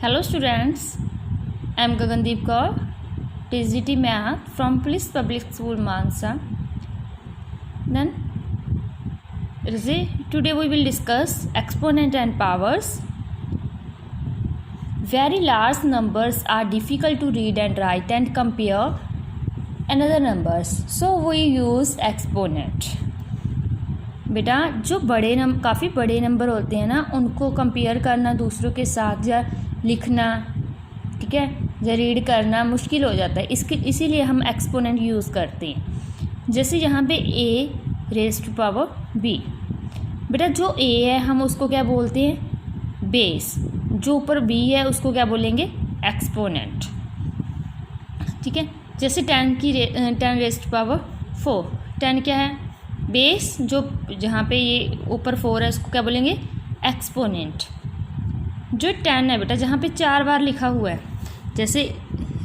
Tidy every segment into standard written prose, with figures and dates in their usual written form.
Hello students, I am Gagandeep Kaur, TGT Math from Police Public School Mansa. Then today we will discuss exponent and powers. Very large numbers are difficult to read and write and compare another numbers, so we use exponent. बेटा जो काफ़ी बड़े number होते हैं ना, उनको compare करना दूसरों के साथ या लिखना, ठीक है, या रीड करना मुश्किल हो जाता है। इसीलिए हम एक्सपोनेंट यूज़ करते हैं। जैसे यहाँ पे a raise to power b, बेटा जो a है हम उसको क्या बोलते हैं, बेस। जो ऊपर b है उसको क्या बोलेंगे, एक्सपोनेंट, ठीक है। जैसे 10 रेज़ टू पावर 4, 10 क्या है, बेस। जो जहाँ पे ये ऊपर 4 है उसको क्या बोलेंगे, एक्सपोनेंट। जो 10 है बेटा, जहाँ पे 4 बार लिखा हुआ है, जैसे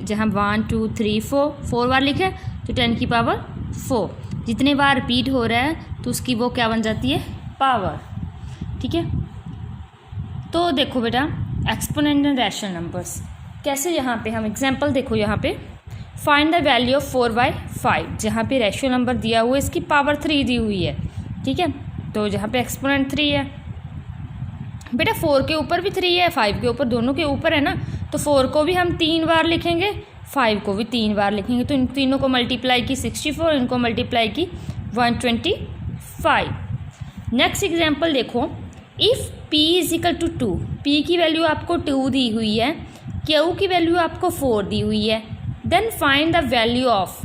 जहाँ 1 2 3 4 बार लिखा है तो 10 की पावर 4। जितने बार रिपीट हो रहा है तो उसकी वो क्या बन जाती है, पावर, ठीक है। तो देखो बेटा एक्सपोनेंट एंड रैशनल नंबर्स कैसे, यहाँ पे हम एग्जांपल देखो, यहाँ पे फाइंड द वैल्यू ऑफ 4/5। जहाँ पे रेशियो नंबर दिया हुआ है, इसकी पावर 3 दी हुई है, ठीक है। तो जहाँ पे एक्सपोनेंट 3 है बेटा, 4 के ऊपर भी 3 है, 5 के ऊपर, दोनों के ऊपर है ना, तो 4 को भी हम 3 बार लिखेंगे, 5 को भी 3 बार लिखेंगे। तो इन तीनों को मल्टीप्लाई की 64, इनको मल्टीप्लाई की 125। नेक्स्ट एग्जाम्पल देखो, इफ़ p = 2, p की वैल्यू आपको 2 दी हुई है, q की वैल्यू आपको 4 दी हुई है, then find the value of,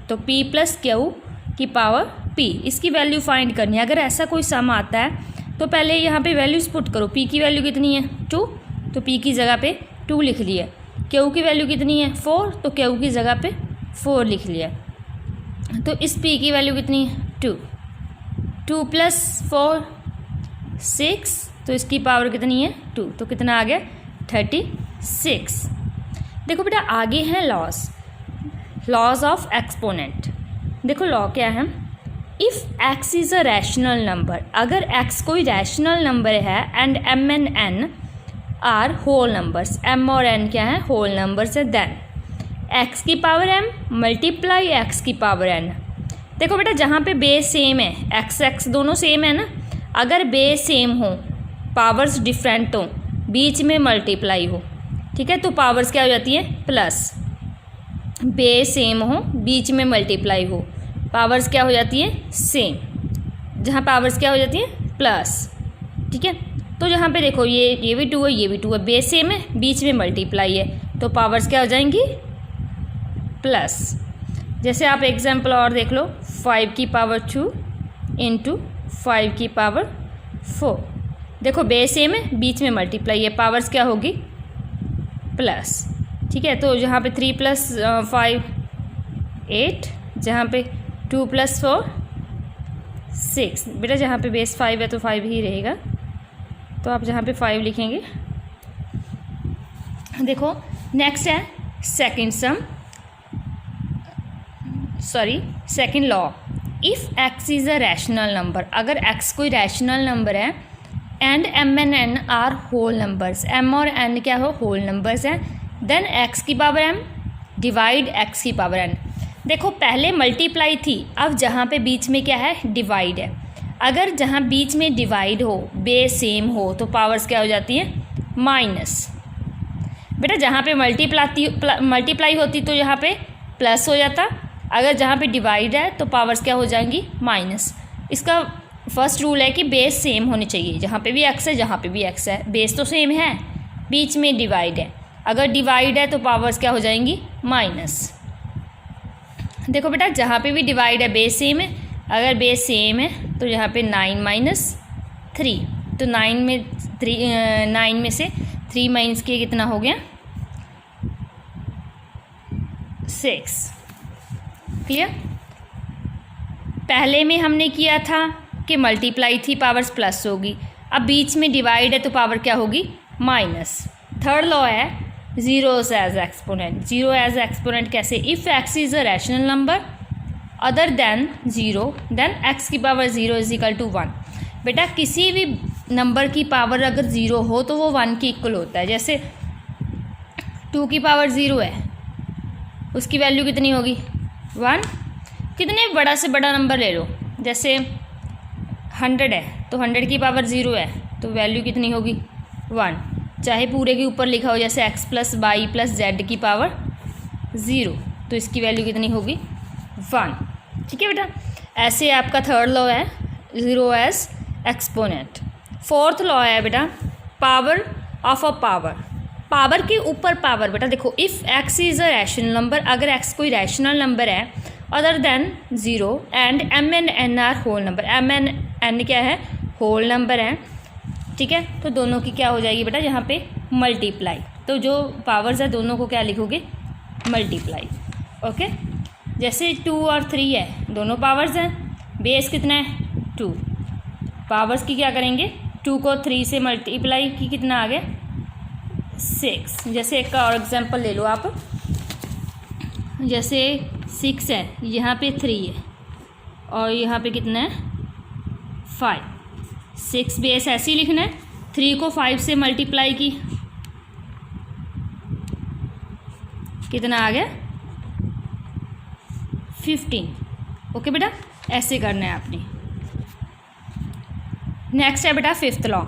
तो p + q की पावर p, इसकी वैल्यू फाइंड करनी है। अगर ऐसा कोई सम आता है तो पहले यहाँ पे वैल्यूज़ पुट करो। p की वैल्यू कितनी है, 2, तो p की जगह पे 2 लिख लिया। q की वैल्यू कितनी है, 4, तो q की जगह पे 4 लिख लिया। तो इस p की वैल्यू कितनी है, 2 + 4 6, तो इसकी पावर कितनी है, 2, तो कितना आ गया, 36। देखो बेटा आगे है लॉज ऑफ एक्सपोनेंट। देखो लॉ क्या है, if x is a rational number, अगर x कोई रैशनल नंबर है, and m and n are whole numbers, m और n क्या है, होल नंबर्स है, देन x की पावर m मल्टीप्लाई x की पावर n। देखो बेटा जहाँ पे बेस सेम है, x दोनों सेम है ना, अगर बेस सेम हो, पावर्स डिफरेंट हो, बीच में मल्टीप्लाई हो, ठीक है, तो पावर्स क्या हो जाती है, प्लस। बेस सेम हो, बीच में मल्टीप्लाई हो, पावर्स क्या हो जाती है, सेम। जहाँ पावर्स क्या हो जाती है, प्लस, ठीक है। तो जहाँ पे देखो ये भी 2 है, ये भी 2 है, बेस सेम है, बीच में मल्टीप्लाई है, तो पावर्स क्या हो जाएंगी, प्लस। जैसे आप एग्जाम्पल और देख लो, 5 की पावर 2 × 5 की पावर 4। देखो बेस सेम है, बीच में मल्टीप्लाई है, पावर्स क्या होगी, प्लस, ठीक है। तो जहाँ पे 3 + 5 8, जहाँ पे 2 + 4 6। बेटा जहाँ पे बेस 5 है तो 5 ही रहेगा, तो आप जहाँ पे 5 लिखेंगे। देखो नेक्स्ट है second law, if x is a rational number, अगर x कोई रैशनल नंबर है, and m and n are whole numbers, m और n क्या हो, होल नंबर्स हैं, देन x की पावर m डिवाइड x की पावर n। देखो पहले मल्टीप्लाई थी, अब जहाँ पे बीच में क्या है, डिवाइड है। अगर जहाँ बीच में डिवाइड हो, बेस सेम हो, तो पावर्स क्या हो जाती हैं, माइनस। बेटा जहाँ पे मल्टीप्लाई होती तो यहाँ पे प्लस हो जाता, अगर जहाँ पे डिवाइड है तो पावर्स क्या हो जाएंगी, माइनस। इसका फर्स्ट रूल है कि बेस सेम होनी चाहिए, जहाँ पे भी x है, जहाँ पे भी x है, बेस तो सेम है, बीच में डिवाइड है, अगर डिवाइड है तो पावर्स क्या हो जाएंगी, माइनस। देखो बेटा जहाँ पे भी डिवाइड है, बेस सेम है, अगर बेस सेम है तो यहाँ पे 9 - 3, तो 9 में से 3 माइनस के कितना हो गया, 6। क्लियर। पहले में हमने किया था कि मल्टीप्लाई थी, पावर्स प्लस होगी, अब बीच में डिवाइड है तो पावर क्या होगी, माइनस। थर्ड लॉ है zeroes as exponent. Zero as exponent कैसे, if x is a rational number other than 0, then x की पावर 0 = 1। बेटा किसी भी नंबर की पावर अगर 0 हो तो वो 1 के इक्वल होता है। जैसे 2 की पावर 0 है, उसकी वैल्यू कितनी होगी 1। कितने बड़ा से बड़ा नंबर ले लो, जैसे 100 है तो 100 की पावर 0 है तो वैल्यू कितनी होगी 1। चाहे पूरे के ऊपर लिखा हो जैसे x + y + z की पावर 0 तो इसकी वैल्यू कितनी होगी 1। ठीक है बेटा, ऐसे आपका थर्ड लॉ है 0 एज एक्सपोनेंट। फोर्थ लॉ है बेटा power of a power, power के ऊपर पावर। बेटा देखो, if x is a rational number, अगर x कोई रैशनल नंबर है other than 0 and m and n are whole number, m and n क्या है होल नंबर है। ठीक है, तो दोनों की क्या हो जाएगी बेटा यहाँ पे मल्टीप्लाई, तो जो पावर्स है दोनों को क्या लिखोगे मल्टीप्लाई। ओके, जैसे 2 और 3 है, दोनों पावर्स हैं, बेस कितना है 2, पावर्स की क्या करेंगे 2 को 3 से मल्टीप्लाई की कितना आ गया 6। जैसे एक और एग्जांपल ले लो आप, जैसे 6 है, यहाँ पे 3 है और यहाँ पे कितना है 5। 6 बेस ऐसे ही लिखना है, 3 को 5 से मल्टीप्लाई की कितना आ गया 15। ओके बेटा, ऐसे करना है आपने। नेक्स्ट है बेटा fifth law,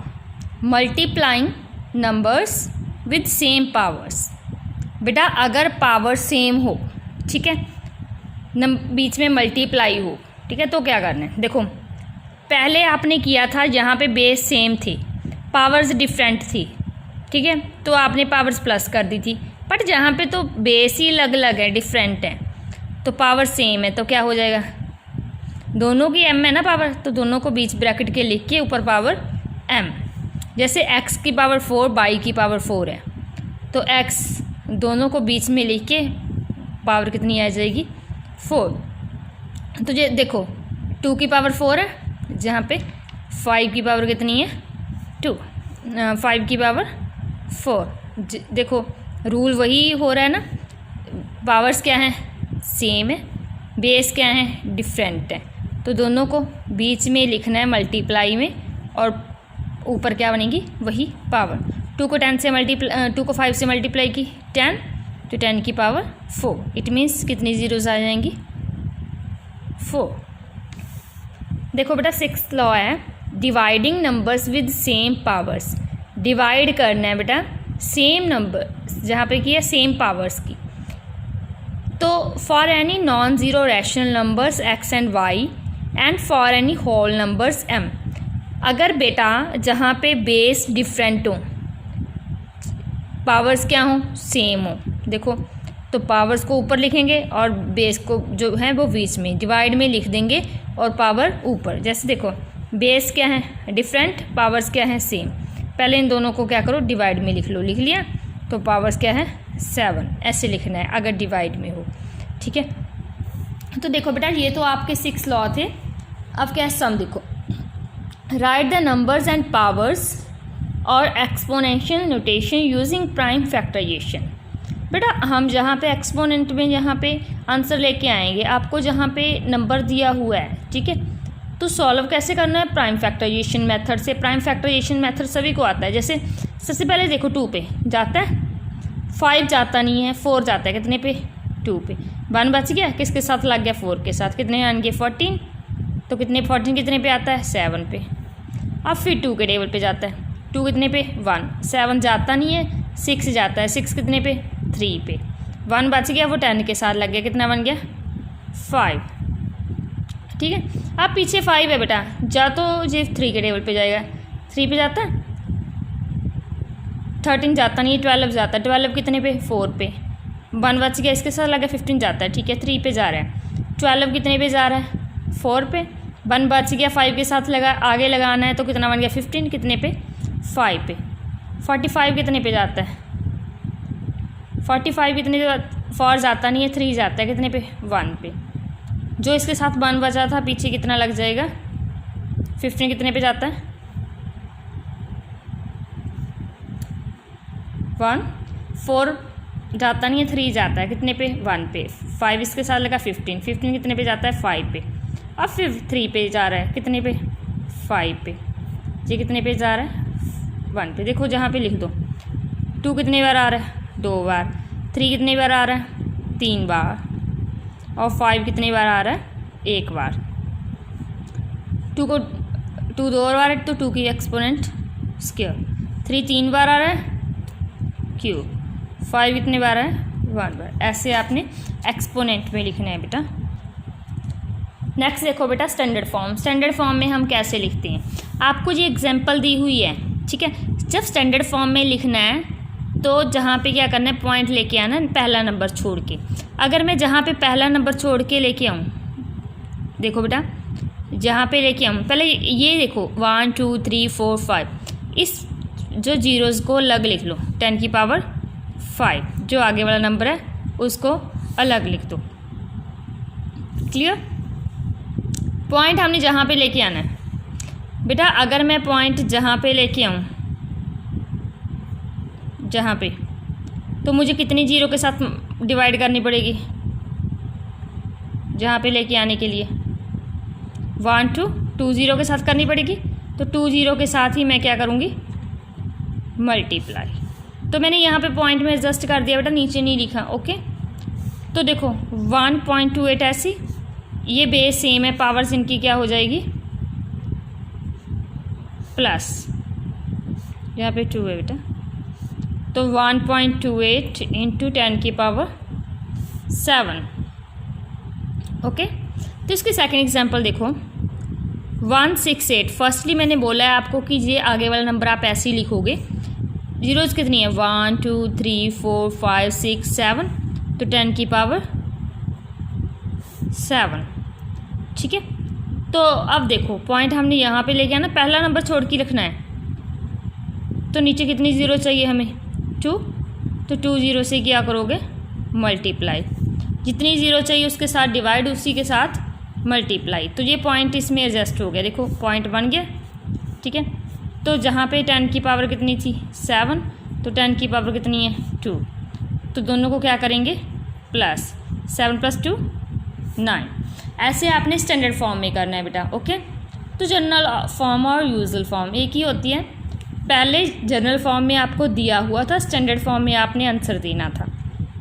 multiplying numbers with same powers. बेटा अगर पावर सेम हो, ठीक है, बीच में मल्टीप्लाई हो, ठीक है, तो क्या करना है देखो, पहले आपने किया था यहाँ पे बेस सेम थी, पावर्स डिफरेंट थी, ठीक है, तो आपने पावर्स प्लस कर दी थी, बट जहाँ पे तो बेस ही अलग अलग है, डिफरेंट है, तो पावर सेम है, तो क्या हो जाएगा दोनों की m है ना पावर, तो दोनों को बीच ब्रैकेट के लिख के ऊपर पावर m। जैसे x की पावर 4 y की पावर 4 है, तो x दोनों को बीच में लिख के पावर कितनी आ जाएगी 4। तो ये देखो 2 की पावर 4 है, जहाँ पे 5 की पावर कितनी है 2, 5 की पावर 4। देखो रूल वही हो रहा है ना, पावर्स क्या हैं सेम है, बेस क्या है डिफरेंट है, तो दोनों को बीच में लिखना है मल्टीप्लाई में, और ऊपर क्या बनेगी वही पावर। 2 को 5 से मल्टीप्लाई की 10, तो 10 की पावर 4। इट मीन्स कितनी जीरोस आ जाएंगी 4। देखो बेटा सिक्स्थ लॉ है dividing numbers with same powers. Divide करना है बेटा सेम नंबर, जहाँ पे की है सेम पावर्स की, तो for any non zero rational numbers x and y and for any whole numbers m। अगर बेटा जहाँ पे बेस डिफरेंट हो, पावर्स क्या हो सेम हो, देखो तो पावर्स को ऊपर लिखेंगे और बेस को जो है वो बीच में डिवाइड में लिख देंगे और पावर ऊपर। जैसे देखो बेस क्या है डिफरेंट, पावर्स क्या है सेम, पहले इन दोनों को क्या करो डिवाइड में लिख लो, लिख लिया, तो पावर्स क्या है 7, ऐसे लिखना है अगर डिवाइड में हो। ठीक है, तो देखो बेटा ये तो आपके 6 लॉ थे। अब क्या है सम, देखो write the numbers and powers और exponential notation using prime factorisation. बेटा हम जहाँ पे एक्सपोनेंट में जहाँ पे आंसर लेके आएंगे, आपको जहाँ पे नंबर दिया हुआ है, ठीक है, तो सॉल्व कैसे करना है प्राइम फैक्टराइजेशन मेथड से। प्राइम फैक्टराइजेशन मेथड सभी को आता है। जैसे सबसे पहले देखो 2 पे जाता है, 5 जाता नहीं है, 4 जाता है, कितने पे 2 पे, 1 बच गया, किसके साथ लग गया 4 के साथ, कितने आएंगे 14, तो कितने 14 कितने पे आता है 7 पे। अब फिर 2 के टेबल पे जाता है, 2 कितने पे 1, 7 जाता नहीं है, 6 जाता है, 6 कितने पे 3 पे, 1 बच गया, वो 10 के साथ लग गया, कितना बन गया 5। ठीक है, अब पीछे 5 है बेटा, जा तो ये 3 के टेबल पे जाएगा, 3 पे जाता है, 13 जाता नहीं, 12 जाता है, 12 कितने पे 4 पे, 1 बच गया, इसके साथ लगा 15 जाता है, ठीक है 3 पे जा रहा है, 12 कितने पे जा रहा है 4 पे, 1 बच गया, 5 के साथ लगा आगे लगाना है, तो कितना बन गया 15 कितने पे 5 पे। 45 कितने पे जाता है, 45 कितने पे 4 जाता नहीं है, 3 जाता है, कितने पे 1 पे, जो इसके साथ 1 बचा था पीछे कितना लग जाएगा 15 कितने पे जाता है 1, 4 जाता नहीं है, 3 जाता है, कितने पे 1 पे, 5 इसके साथ लगा 15 कितने पे जाता है 5 पे, अब फिर 3 पे जा रहा है, कितने पे 5 पे, ये कितने पे जा रहा है 1 पे। देखो जहाँ पे लिख दो 2 कितने बार आ रहा है 2 बार, 3 कितनी बार आ रहा है 3 बार, और 5 कितनी बार आ रहा है 1 बार। 2 को 2 2 बार है तो 2 की एक्सपोनेंट स्क्वायर। 3 3 बार आ रहा है क्यूब। 5 कितने बार है 1 बार। ऐसे आपने एक्सपोनेंट में लिखना है बेटा। नेक्स्ट देखो बेटा स्टैंडर्ड फॉर्म। स्टैंडर्ड फॉर्म में हम कैसे लिखते हैं, आपको ये एग्जांपल दी हुई है, ठीक है। जब स्टैंडर्ड फॉर्म में लिखना है तो जहाँ पे क्या करना है, पॉइंट लेके आना है पहला नंबर छोड़ के। अगर मैं जहाँ पे पहला नंबर छोड़ के लेके आऊँ, देखो बेटा जहाँ पे लेके आऊँ, पहले ये देखो 1 2 3 4 5, इस जो जीरोज़ को अलग लिख लो। 10 की पावर 5 जो आगे वाला नंबर है उसको अलग लिख दो। क्लियर। पॉइंट हमने जहाँ पे लेके आना है बेटा। अगर मैं पॉइंट जहाँ पे लेके आऊँ, जहाँ पे, तो मुझे कितनी जीरो के साथ डिवाइड करनी पड़ेगी जहाँ पे लेके आने के लिए? 1 2 0 के साथ करनी पड़ेगी। तो 2 0 के साथ ही मैं क्या करूँगी, मल्टीप्लाई। तो मैंने यहाँ पे पॉइंट में एडजस्ट कर दिया बेटा, नीचे नहीं लिखा। ओके, तो देखो 1.28 ऐसी, ये बेस सेम है, पावर्स इनकी क्या हो जाएगी प्लस, यहाँ पे 2 है बेटा, तो 1.28 इंटू 10 की पावर 7। ओके, तो इसकी सेकेंड एग्जांपल देखो 168। फर्स्टली मैंने बोला है आपको कि ये आगे वाला नंबर आप ऐसे ही लिखोगे। जीरोज़ कितनी है 1 2 3 4 5 6 7, तो 10 की पावर 7, ठीक है। तो अब देखो पॉइंट हमने यहाँ पे लेके आना, पहला नंबर छोड़ के रखना है। तो नीचे कितनी ज़ीरो चाहिए हमें 2, तो 2 0 से क्या करोगे मल्टीप्लाई। जितनी ज़ीरो चाहिए उसके साथ डिवाइड, उसी के साथ मल्टीप्लाई। तो ये पॉइंट इसमें एडजस्ट हो गया, देखो पॉइंट बन गया, ठीक है। तो जहाँ पे 10 की पावर कितनी थी 7, तो 10 की पावर कितनी है 2, तो दोनों को क्या करेंगे प्लस, 7 + 2 9। ऐसे आपने स्टैंडर्ड फॉर्म में करना है बेटा। ओके, तो जनरल फॉर्म और यूजुअल फॉर्म एक ही होती है। पहले जनरल फॉर्म में आपको दिया हुआ था, स्टैंडर्ड फॉर्म में आपने आंसर देना था,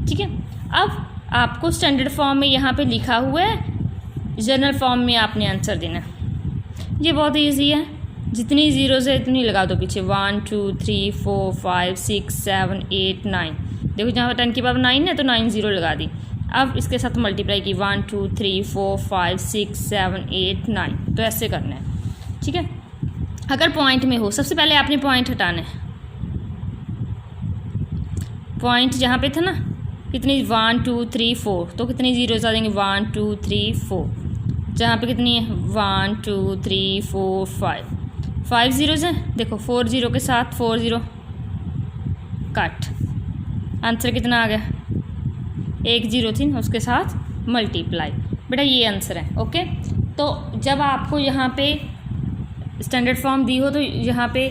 ठीक है। अब आपको स्टैंडर्ड फॉर्म में यहाँ पे लिखा हुआ है, जनरल फॉर्म में आपने आंसर देना। ये बहुत ईजी है, जितनी ज़ीरोज़ है इतनी लगा दो पीछे। 1 2 3 4 5 6 7 8 9। देखो जहाँ पर 10 की पावर 9 है तो 9 0 लगा दी। अब इसके साथ मल्टीप्लाई की 1 2 3 4 5 6 7 8 9। तो ऐसे करना है, ठीक है। अगर पॉइंट में हो, सबसे पहले आपने पॉइंट हटाना है। पॉइंट जहाँ पे था ना, कितनी 1 2 3 4, तो कितनी ज़ीरोज़ आ जाएंगे 1 2 3 4। जहाँ पे कितनी है 1 2 3 4 5 ज़ीरोज़ हैं। देखो 4 0 के साथ 4 0 कट, आंसर कितना आ गया 1 0 थी, उसके साथ मल्टीप्लाई। बेटा ये आंसर है। ओके, तो जब आपको यहाँ पे स्टैंडर्ड फॉर्म दी हो तो यहाँ पे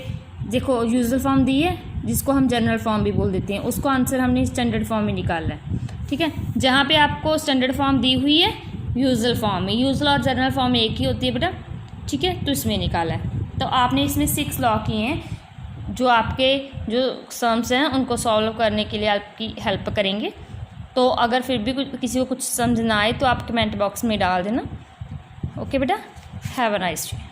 देखो यूजुअल फॉर्म दी है, जिसको हम जनरल फॉर्म भी बोल देते हैं, उसको आंसर हमने स्टैंडर्ड फॉर्म में निकालना है, ठीक है। जहाँ पे आपको स्टैंडर्ड फॉर्म दी हुई है यूजुअल फॉर्म में, यूजुअल और जनरल फॉर्म में एक ही होती है बेटा, ठीक है। तो इसमें निकाला है। तो आपने इसमें 6 लॉ किए हैं जो आपके जो सम्स हैं उनको सॉल्व करने के लिए आपकी हेल्प करेंगे। तो अगर फिर भी किसी को कुछ समझ ना आए तो आप कमेंट बॉक्स में डाल देना। ओके बेटा, हैव अ नाइस डे।